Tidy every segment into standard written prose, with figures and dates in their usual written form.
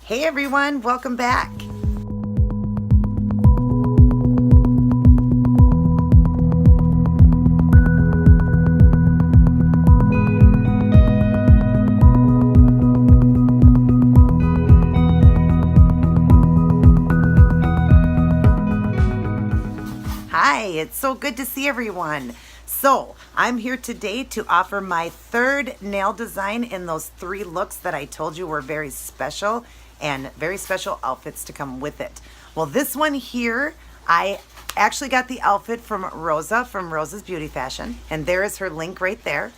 Hey everyone, welcome back. Hi, it's so good to see everyone. So I'm here today to offer my third nail design in those 3 looks that I told you were very special and very special outfits to come with it. Well, this one here, I actually got the outfit from Rosa from RosasBeautyFashion, and there is her link right there.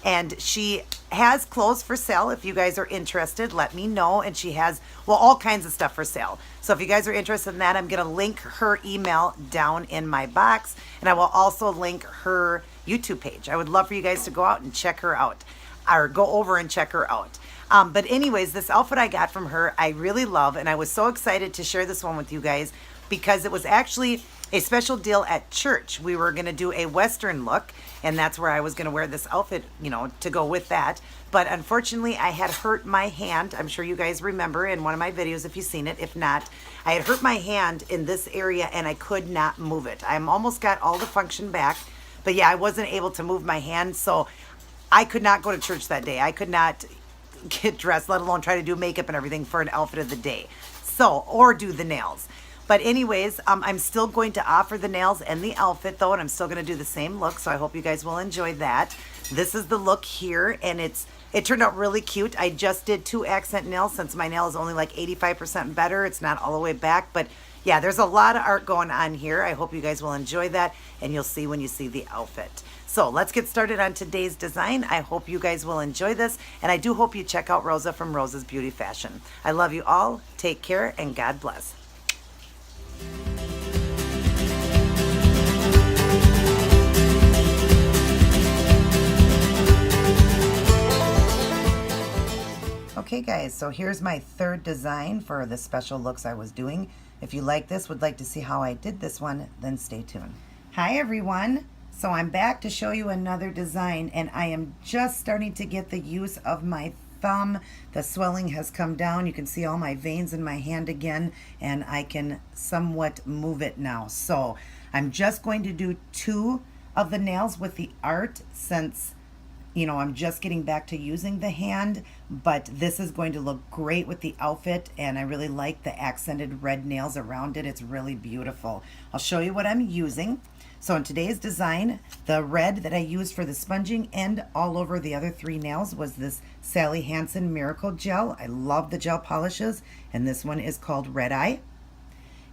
And she has clothes for sale. If you guys are interested, let me know. And she has, well, all kinds of stuff for sale. So if you guys are interested in that, I'm going to link her email down in my box. And I will also link her YouTube page. I would love for you guys to go out and check her out, or go over and check her out. But anyways, this outfit I got from her, I really love. And I was so excited to share this one with you guys because it was actually a special deal at church. We were going to do a Western look, and that's where I was going to wear this outfit, you know, to go with that. But unfortunately, I had hurt my hand. I'm sure you guys remember in one of my videos if you've seen it. If not, I had hurt my hand in this area, and I could not move it. I almost got all the function back, but yeah, I wasn't able to move my hand, so I could not go to church that day. I could not get dressed, let alone try to do makeup and everything for an outfit of the day. So, or do the nails. But anyways, I'm still going to offer the nails and the outfit though, and I'm still going to do the same look, so I hope you guys will enjoy that. This is the look here, and it turned out really cute. I just did 2 accent nails since my nail is only like 85% better. It's not all the way back, but yeah, there's a lot of art going on here. I hope you guys will enjoy that, and you'll see when you see the outfit. So let's get started on today's design. I hope you guys will enjoy this, and I do hope you check out Rosa from Rosa's Beauty Fashion. I love you all. Take care, and God bless. Okay guys, so here's my third design for the special looks I was doing. If you like this, would like to see how I did this one, then stay tuned. Hi everyone. So I'm back to show you another design, and I am just starting to get the use of my thumb. The swelling has come down. You can see all my veins in my hand again, and I can somewhat move it now. So I'm just going to do 2 of the nails with the art since, you know, I'm just getting back to using the hand, but this is going to look great with the outfit, and I really like the accented red nails around it. It's really beautiful. I'll show you what I'm using. So in today's design, the red that I used for the sponging and all over the other 3 nails was this Sally Hanson Miracle Gel. I love the gel polishes, and this one is called Red Eye.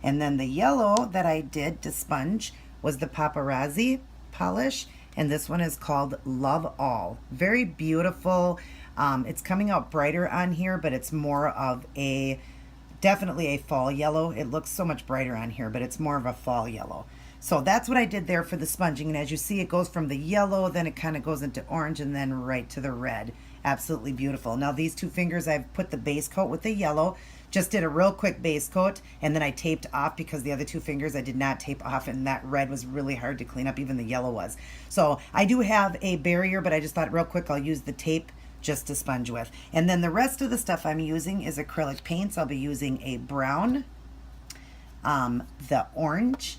And then the yellow that I did to sponge was the Arazzi polish, and this one is called Love All. Very beautiful. It's coming out brighter on here, but it's more of definitely a fall yellow. It looks so much brighter on here, but it's more of a fall yellow. So that's what I did there for the sponging, and as you see, it goes from the yellow, then it kind of goes into orange, and then right to the red. Absolutely beautiful. Now these 2 fingers, I've put the base coat with the yellow. Just did a real quick base coat, and then I taped off because the other 2 fingers I did not tape off, and that red was really hard to clean up, even the yellow was. So I do have a barrier, but I just thought real quick I'll use the tape just to sponge with. And then the rest of the stuff I'm using is acrylic paints. I'll be using a brown, the orange,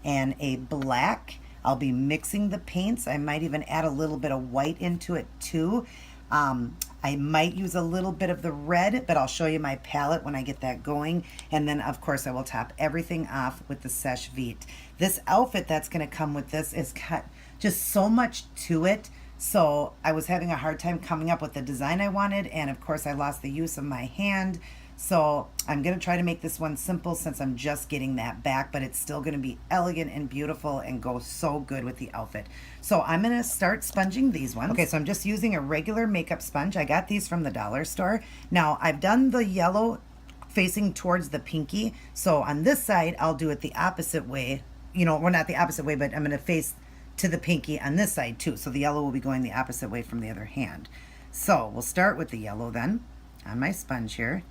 and a black. I'll be mixing the paints. I might even add a little bit of white into it too. I might use a little bit of the red, but I'll show you my palette when I get that going. And then of course I will top everything off with the Seche Vite. This outfit that's going to come with this is got just so much to it. So I was having a hard time coming up with the design I wanted, and of course I lost the use of my hand. So I'm going to try to make this one simple since I'm just getting that back, but it's still going to be elegant and beautiful and go so good with the outfit. So I'm going to start sponging these ones. Okay, so I'm just using a regular makeup sponge. I got these from the dollar store. Now I've done the yellow facing towards the pinky. So on this side, I'll do it the opposite way. You know, well, not the opposite way, but I'm going to face to the pinky on this side too. So the yellow will be going the opposite way from the other hand. So we'll start with the yellow then on my sponge here.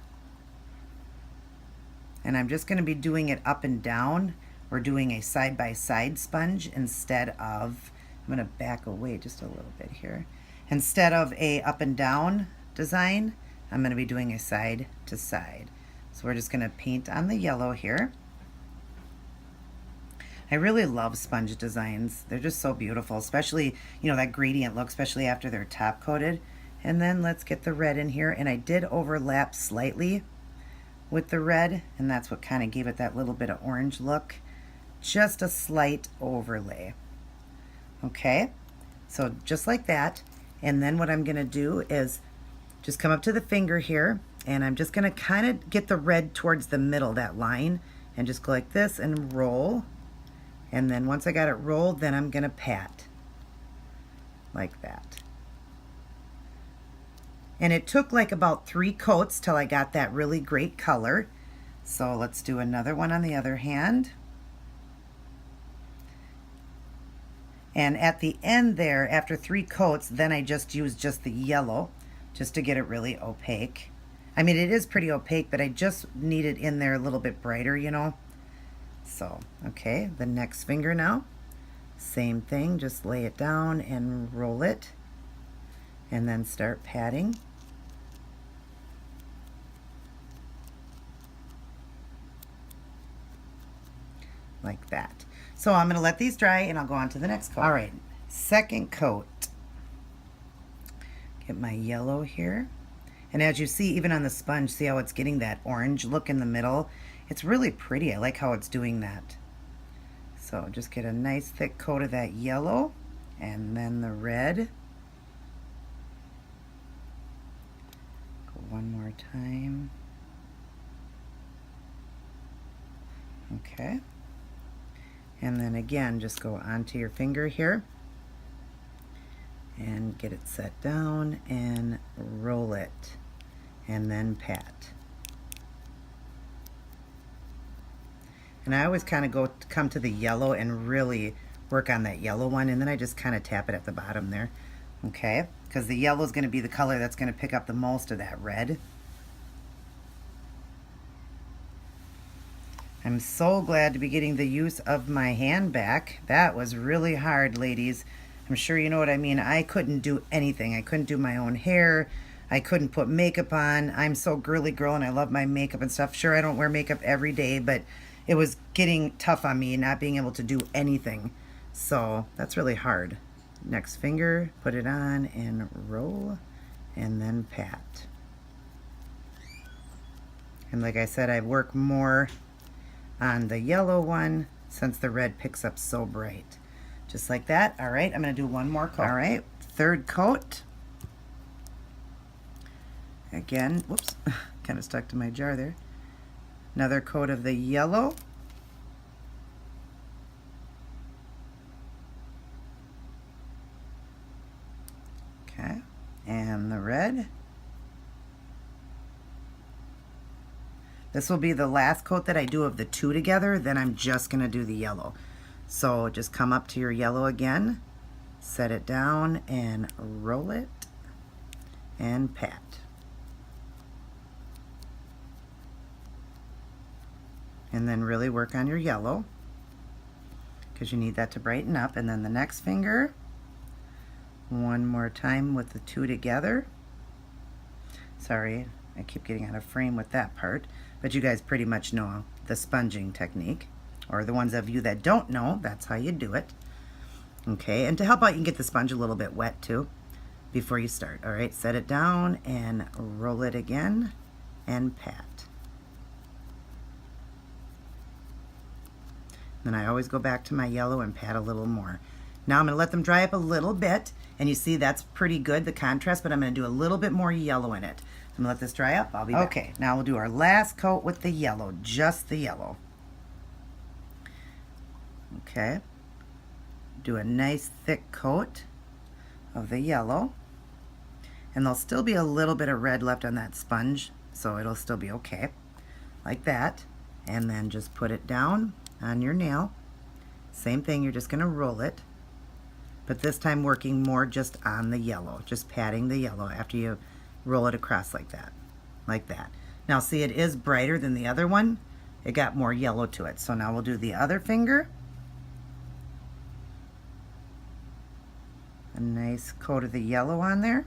And I'm just going to be doing it up and down. We're doing a side-by-side sponge instead of, I'm going to back away just a little bit here. Instead of a up and down design, I'm going to be doing a side to side. So we're just going to paint on the yellow here. I really love sponge designs. They're just so beautiful, especially, you know, that gradient look, especially after they're top coated. And then let's get the red in here. And I did overlap slightly with the red, and that's what kind of gave it that little bit of orange look. Just a slight overlay. Okay, so just like that. And then what I'm going to do is just come up to the finger here, and I'm just going to kind of get the red towards the middle, that line, and just go like this and roll. And then once I got it rolled, then I'm going to pat like that. And it took like about 3 coats till I got that really great color. So let's do another one on the other hand. And at the end there, after 3 coats, then I just used just the yellow just to get it really opaque. I mean, it is pretty opaque, but I just need it in there a little bit brighter, you know. So, okay, the next finger now. Same thing, just lay it down and roll it. And then start patting. Like that. So I'm going to let these dry and I'll go on to the next coat. All right, second coat. Get my yellow here. And as you see, even on the sponge, see how it's getting that orange look in the middle? It's really pretty. I like how it's doing that. So just get a nice thick coat of that yellow and then the red. Go one more time. Okay. And then again, just go onto your finger here and get it set down and roll it and then pat. And I always kind of come to the yellow and really work on that yellow one, and then I just kind of tap it at the bottom there, okay? Because the yellow is going to be the color that's going to pick up the most of that red. I'm so glad to be getting the use of my hand back. That was really hard, ladies. I'm sure you know what I mean. I couldn't do anything. I couldn't do my own hair. I couldn't put makeup on. I'm so girly girl and I love my makeup and stuff. Sure, I don't wear makeup every day, but it was getting tough on me not being able to do anything. So that's really hard. Next finger, put it on and roll and then pat. And like I said, I work more on the yellow one since the red picks up so bright. Just like that. All right, I'm going to do one more coat. All right, third coat. Again, whoops, kind of stuck to my jar there. Another coat of the yellow. Okay, and the red. This will be the last coat that I do of the 2 together, then I'm just going to do the yellow. So just come up to your yellow again, set it down and roll it and pat. And then really work on your yellow because you need that to brighten up. And then the next finger, one more time with the 2 together. Sorry, I keep getting out of frame with that part. But you guys pretty much know the sponging technique, or the ones of you that don't know, that's how you do it. Okay, and to help out, you can get the sponge a little bit wet too before you start. All right, set it down and roll it again and pat. Then I always go back to my yellow and pat a little more. Now I'm going to let them dry up a little bit, and you see that's pretty good, the contrast, but I'm going to do a little bit more yellow in it. I'm going to let this dry up. I'll be back. Okay, now we'll do our last coat with the yellow, just the yellow. Okay. Do a nice thick coat of the yellow. And there'll still be a little bit of red left on that sponge, so it'll still be okay. Like that. And then just put it down on your nail. Same thing, you're just going to roll it. But this time working more just on the yellow, just patting the yellow after you roll it across like that, like that. Now see, it is brighter than the other one. It got more yellow to it. So now we'll do the other finger. A nice coat of the yellow on there.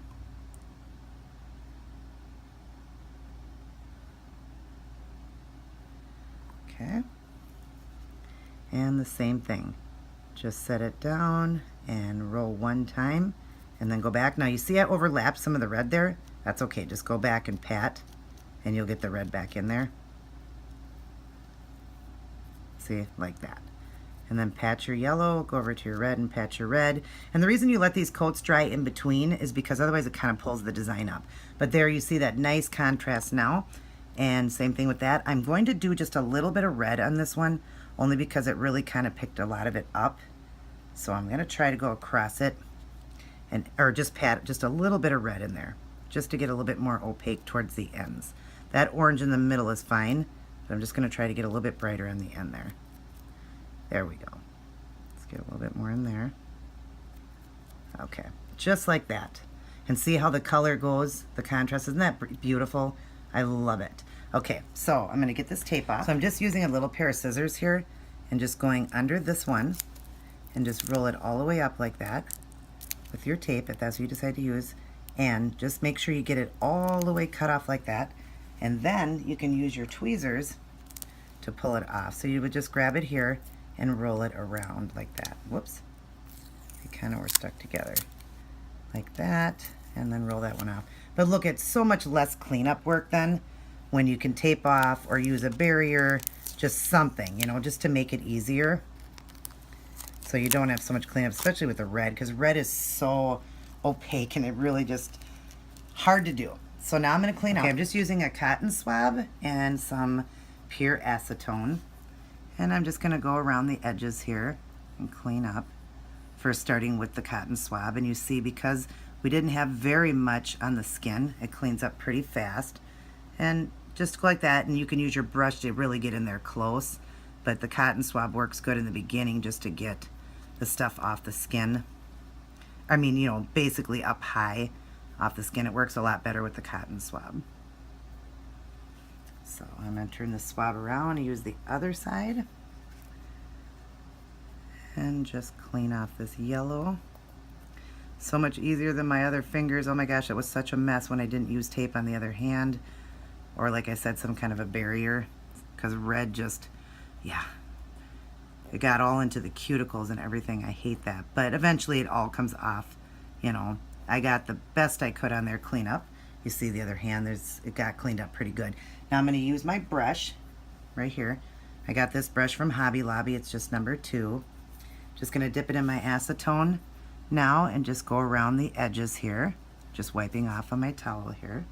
And the same thing. Just set it down and roll one time and then go back. Now you see I overlapped some of the red there. That's okay. Just go back and pat and you'll get the red back in there. See, like that. And then pat your yellow, go over to your red and pat your red. And the reason you let these coats dry in between is because otherwise it kind of pulls the design up. But there you see that nice contrast now. And same thing with that. I'm going to do just a little bit of red on this one, only because it really kind of picked a lot of it up. So I'm going to try to go across it and or just pat just a little bit of red in there, just to get a little bit more opaque towards the ends. That orange in the middle is fine, but I'm just going to try to get a little bit brighter on the end there. There we go. Let's get a little bit more in there. Okay, just like that. And see how the color goes, the contrast. Isn't that beautiful? I love it. Okay, so I'm going to get this tape off. So I'm just using a little pair of scissors here and just going under this one and just roll it all the way up like that with your tape, if that's what you decide to use. And just make sure you get it all the way cut off like that. And then you can use your tweezers to pull it off. So you would just grab it here and roll it around like that. Whoops. They kind of were stuck together. Like that. And then roll that one off. But look, it's so much less cleanup work then when you can tape off or use a barrier, just something, you know, just to make it easier. So you don't have so much cleanup, especially with the red, because red is so opaque and it really just hard to do. So now I'm going to clean up. I'm just using a cotton swab and some pure acetone. And I'm just going to go around the edges here and clean up. First starting with the cotton swab. And you see, because we didn't have very much on the skin, it cleans up pretty fast. And just go like that, and you can use your brush to really get in there close. But the cotton swab works good in the beginning just to get the stuff off the skin. I mean, you know, basically up high off the skin. It works a lot better with the cotton swab. So I'm going to turn the swab around and use the other side. And just clean off this yellow. So much easier than my other fingers. Oh my gosh, it was such a mess when I didn't use tape on the other hand. Or like I said, some kind of a barrier. Because red just, yeah. It got all into the cuticles and everything. I hate that. But eventually it all comes off. You know, I got the best I could on there clean up. You see the other hand, it got cleaned up pretty good. Now I'm going to use my brush right here. I got this brush from Hobby Lobby. It's just number 2. Just going to dip it in my acetone now and just go around the edges here. Just wiping off on my towel here.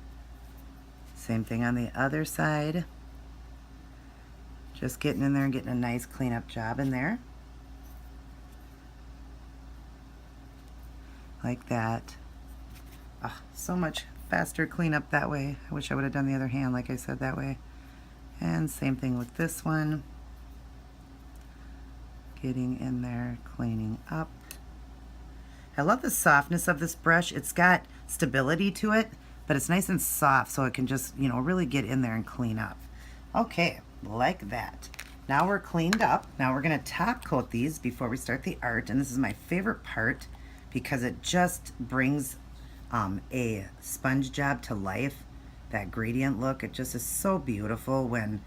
Same thing on the other side. Just getting in there and getting a nice cleanup job in there. Like that. Oh, so much faster cleanup that way. I wish I would have done the other hand like I said that way. And same thing with this one. Getting in there, cleaning up. I love the softness of this brush. It's got stability to it, but it's nice and soft so it can just, you know, really get in there and clean up. Okay, like that. Now we're cleaned up. Now we're going to top coat these before we start the art, and this is my favorite part because it just brings a sponge job to life. That gradient look, it just is so beautiful when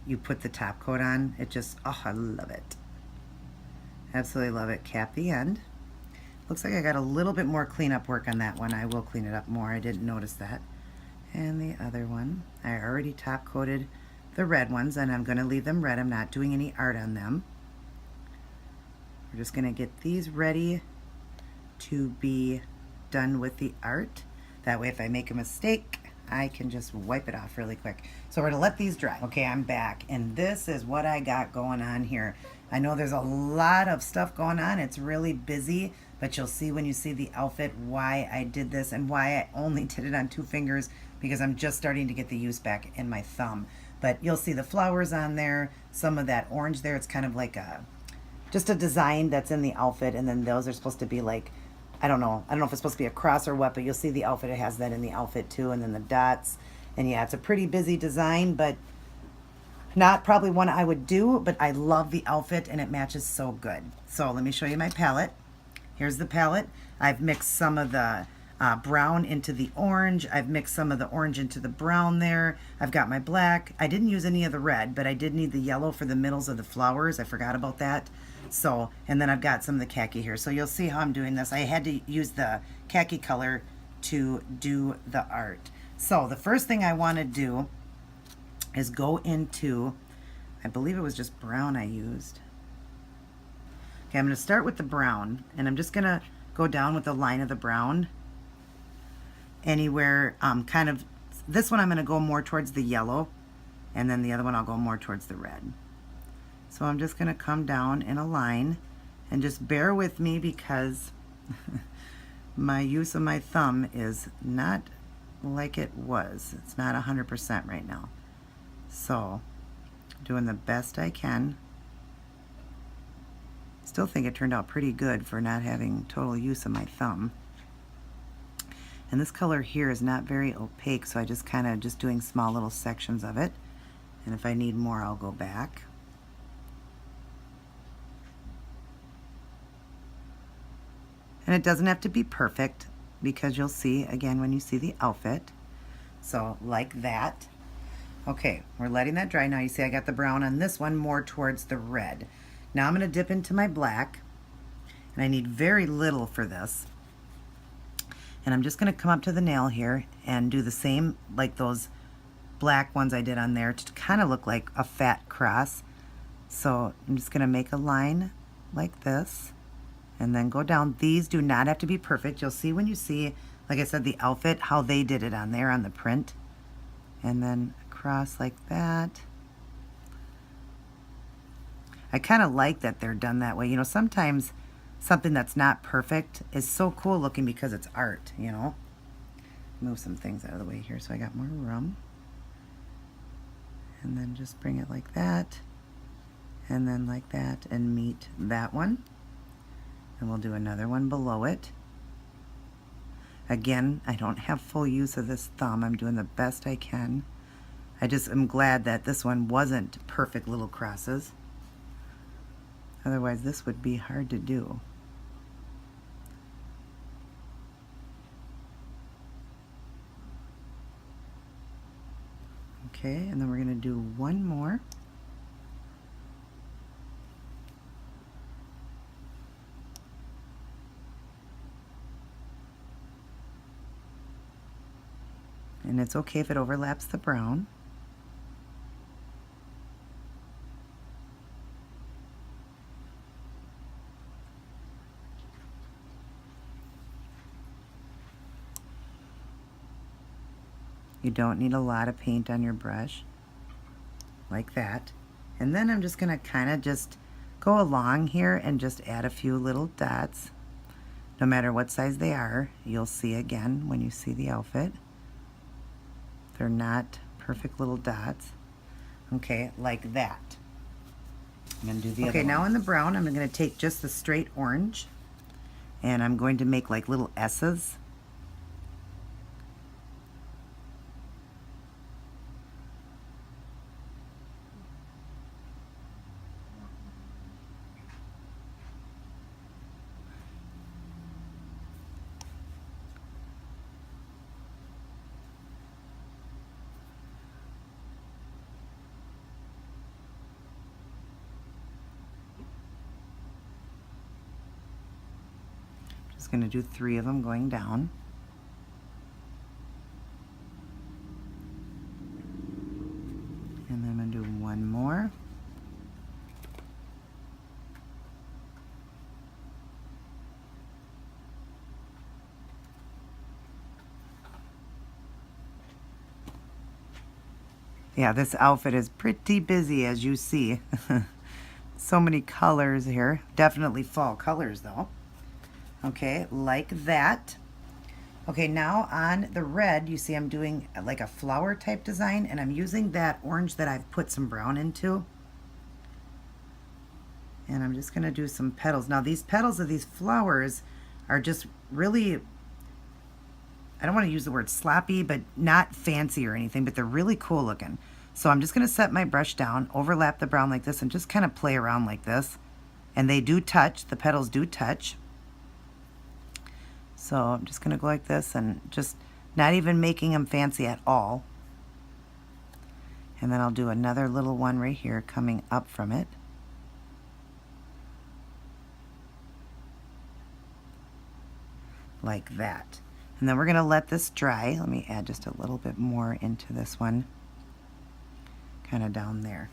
you put the top coat on. It just, oh, I love it. Absolutely love it. Cap the end. Looks like I got a little bit more cleanup work on that one. I will clean it up more. I didn't notice that. And the other one, I already top coated the red ones, and I'm going to leave them red. I'm not doing any art on them. We're just going to get these ready to be done with the art. That way if I make a mistake, I can just wipe it off really quick. So we're going to let these dry. Okay, I'm back, and this is what I got going on here. I know there's a lot of stuff going on. It's really busy, but you'll see when you see the outfit why I did this and why I only did it on 2 fingers, because I'm just starting to get the use back in my thumb. But you'll see the flowers on there, some of that orange there. It's kind of like just a design that's in the outfit, and then those are supposed to be like, I don't know if it's supposed to be a cross or what, but you'll see the outfit, it has that in the outfit too, and then the dots. And yeah, it's a pretty busy design, but not probably one I would do, but I love the outfit and it matches so good. So let me show you my palette. Here's the palette. I've mixed some of the brown into the orange. I've mixed some of the orange into the brown there. I've got my black. I didn't use any of the red, but I did need the yellow for the middles of the flowers. I forgot about that. So, and then I've got some of the khaki here. So you'll see how I'm doing this. I had to use the khaki color to do the art. So the first thing I want to do is go into, I believe it was just brown I used. Okay, I'm going to start with the brown, and I'm just going to go down with the line of the brown anywhere, kind of, this one I'm going to go more towards the yellow, and then the other one I'll go more towards the red. So I'm just going to come down in a line, and just bear with me because my use of my thumb is not like it was. It's not 100% right now. So, doing the best I can. Still think it turned out pretty good for not having total use of my thumb. And this color here is not very opaque, so I just kind of just doing small little sections of it. And if I need more, I'll go back. And it doesn't have to be perfect because you'll see again when you see the outfit. So like that. Okay, we're letting that dry. Now you see I got the brown on this one more towards the red. Now I'm going to dip into my black, and I need very little for this. And I'm just going to come up to the nail here and do the same like those black ones I did on there to kind of look like a fat cross. So I'm just going to make a line like this and then go down. These do not have to be perfect. You'll see when you see, like I said, the outfit, how they did it on there on the print. And then across like that. I kind of like that they're done that way. You know, sometimes something that's not perfect is so cool looking because it's art, you know. Move some things out of the way here so I got more room. And then just bring it like that. And then like that and meet that one. And we'll do another one below it. Again, I don't have full use of this thumb. I'm doing the best I can. I just am glad that this one wasn't perfect little crosses. Otherwise, this would be hard to do. Okay, and then we're going to do one more. And it's okay if it overlaps the brown. You don't need a lot of paint on your brush, like that. And then I'm just gonna kind of just go along here and just add a few little dots. No matter what size they are, you'll see again when you see the outfit. They're not perfect little dots. Okay, like that. I'm gonna do the other one. Now in the brown, I'm gonna take just the straight orange and I'm going to make like little S's. Just going to do 3 of them going down. And then I'm going to do one more. Yeah, this outfit is pretty busy as you see. So many colors here. Definitely fall colors though. Okay, like that. Okay, now on the red, you see I'm doing like a flower type design, and I'm using that orange that I've put some brown into. And I'm just gonna do some petals. Now these petals of these flowers are just really, I don't want to use the word sloppy, but not fancy or anything, but they're really cool looking. So I'm just gonna set my brush down, overlap the brown like this, and just kind of play around like this. And they do touch, the petals do touch. So I'm just going to go like this and just not even making them fancy at all. And then I'll do another little one right here coming up from it. Like that. And then we're going to let this dry. Let me add just a little bit more into this one. Kind of down there.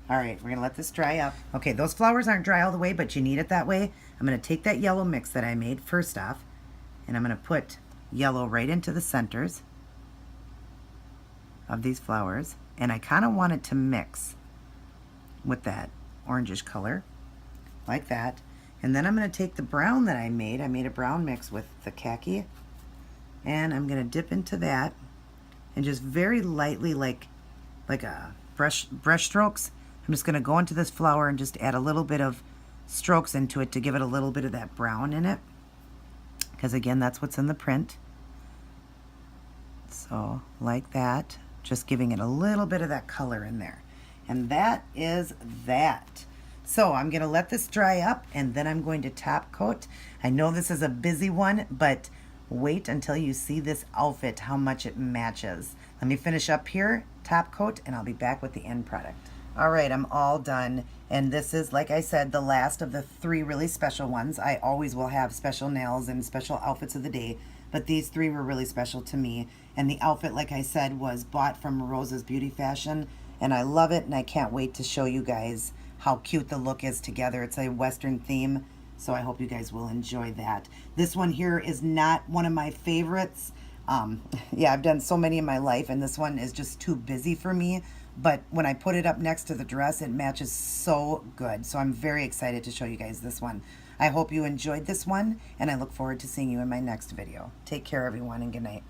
All right, we're going to let this dry up. Okay, those flowers aren't dry all the way, but you need it that way. I'm going to take that yellow mix that I made first off, and I'm going to put yellow right into the centers of these flowers. And I kind of want it to mix with that orangish color, like that. And then I'm going to take the brown that I made a brown mix with the khaki, and I'm going to dip into that and just very lightly, like a brush strokes, I'm just going to go into this flower and just add a little bit of strokes into it to give it a little bit of that brown in it, because again, that's what's in the print. So like that, just giving it a little bit of that color in there. And that is that. So I'm going to let this dry up, and then I'm going to top coat. I know this is a busy one, but wait until you see this outfit, how much it matches. Let me finish up here, top coat, and I'll be back with the end product. All right, I'm all done. And this is, like I said, the last of the 3 really special ones. I always will have special nails and special outfits of the day, but these 3 were really special to me. And the outfit, like I said, was bought from RosasBeautyFashion, and I love it, and I can't wait to show you guys how cute the look is together. It's a Western theme, so I hope you guys will enjoy that. This one here is not one of my favorites. Yeah, I've done so many in my life, and this one is just too busy for me. But when I put it up next to the dress, it matches so good. So I'm very excited to show you guys this one. I hope you enjoyed this one, and I look forward to seeing you in my next video. Take care, everyone, and good night.